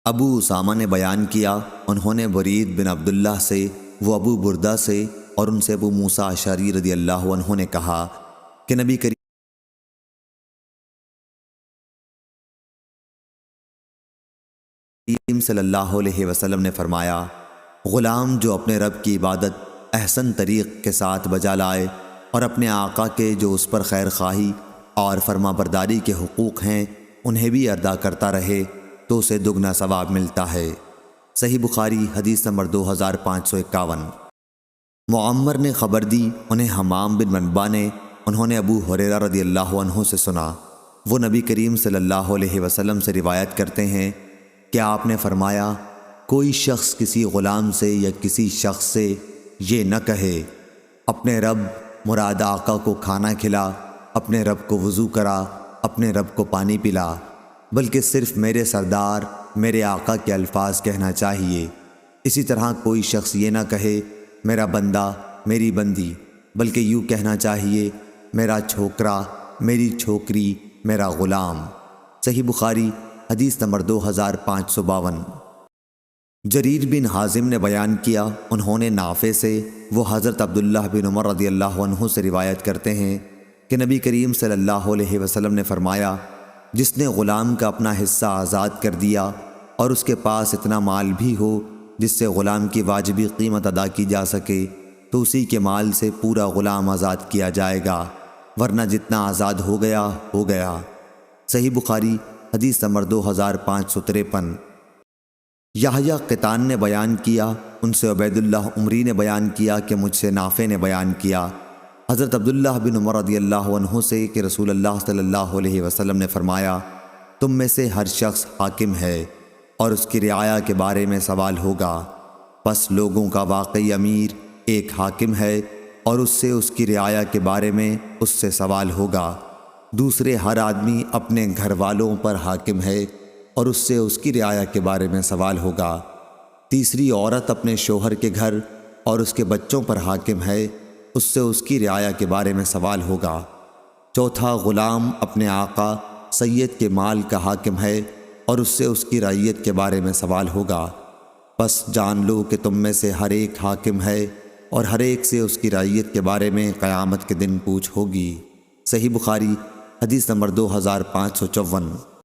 ابو اسامہ نے بیان کیا، انہوں نے برید بن عبداللہ سے، وہ ابو بردہ سے، اور ان سے ابو موسیٰ اشعری رضی اللہ عنہ نے کہا کہ نبی کریم صلی اللہ علیہ وسلم نے فرمایا، غلام جو اپنے رب کی عبادت احسن طریق کے ساتھ بجا لائے اور اپنے آقا کے جو اس پر خیر خواہی اور فرما برداری کے حقوق ہیں انہیں بھی ادا کرتا رہے تو اسے دگنا ثواب ملتا ہے۔ صحیح بخاری حدیث نمبر 2551۔ معمر نے خبر دی، انہیں حمام بن منبع نے، انہوں نے ابو ہریرہ رضی اللہ عنہ سے سنا، وہ نبی کریم صلی اللہ علیہ وسلم سے روایت کرتے ہیں کہ آپ نے فرمایا، کوئی شخص کسی غلام سے یا کسی شخص سے یہ نہ کہے اپنے رب مراد آقا کو کھانا کھلا، اپنے رب کو وضو کرا، اپنے رب کو پانی پلا، بلکہ صرف میرے سردار میرے آقا کے الفاظ کہنا چاہیے۔ اسی طرح کوئی شخص یہ نہ کہے میرا بندہ، میری بندی، بلکہ یوں کہنا چاہیے میرا چھوکرا، میری چھوکری، میرا غلام۔ صحیح بخاری حدیث نمبر 2552۔ جریر بن حازم نے بیان کیا، انہوں نے نافع سے، وہ حضرت عبداللہ بن عمر رضی اللہ عنہ سے روایت کرتے ہیں کہ نبی کریم صلی اللہ علیہ وسلم نے فرمایا، جس نے غلام کا اپنا حصہ آزاد کر دیا اور اس کے پاس اتنا مال بھی ہو جس سے غلام کی واجبی قیمت ادا کی جا سکے تو اسی کے مال سے پورا غلام آزاد کیا جائے گا، ورنہ جتنا آزاد ہو گیا ہو گیا۔ صحیح بخاری حدیث نمبر 2553۔ یحییٰ قطان نے بیان کیا، ان سے عبید اللہ عمری نے بیان کیا کہ مجھ سے نافع نے بیان کیا حضرت عبداللہ بن عمر رضی اللہ عنہ سے کہ رسول اللہ صلی اللہ علیہ وسلم نے فرمایا، تم میں سے ہر شخص حاکم ہے اور اس کی رعایا کے بارے میں سوال ہوگا، پس لوگوں کا واقعی امیر ایک حاکم ہے اور اس سے اس کی رعایا کے بارے میں اس سے سوال ہوگا، دوسرے ہر آدمی اپنے گھر والوں پر حاکم ہے اور اس سے اس کی رعایا کے بارے میں سوال ہوگا، تیسری عورت اپنے شوہر کے گھر اور اس کے بچوں پر حاکم ہے، اس سے اس کی رعایا کے بارے میں سوال ہوگا، چوتھا غلام اپنے آقا سید کے مال کا حاکم ہے اور اس سے اس کی رعیت کے بارے میں سوال ہوگا، پس جان لو کہ تم میں سے ہر ایک حاکم ہے اور ہر ایک سے اس کی رعیت کے بارے میں قیامت کے دن پوچھ ہوگی۔ صحیح بخاری حدیث نمبر 2554۔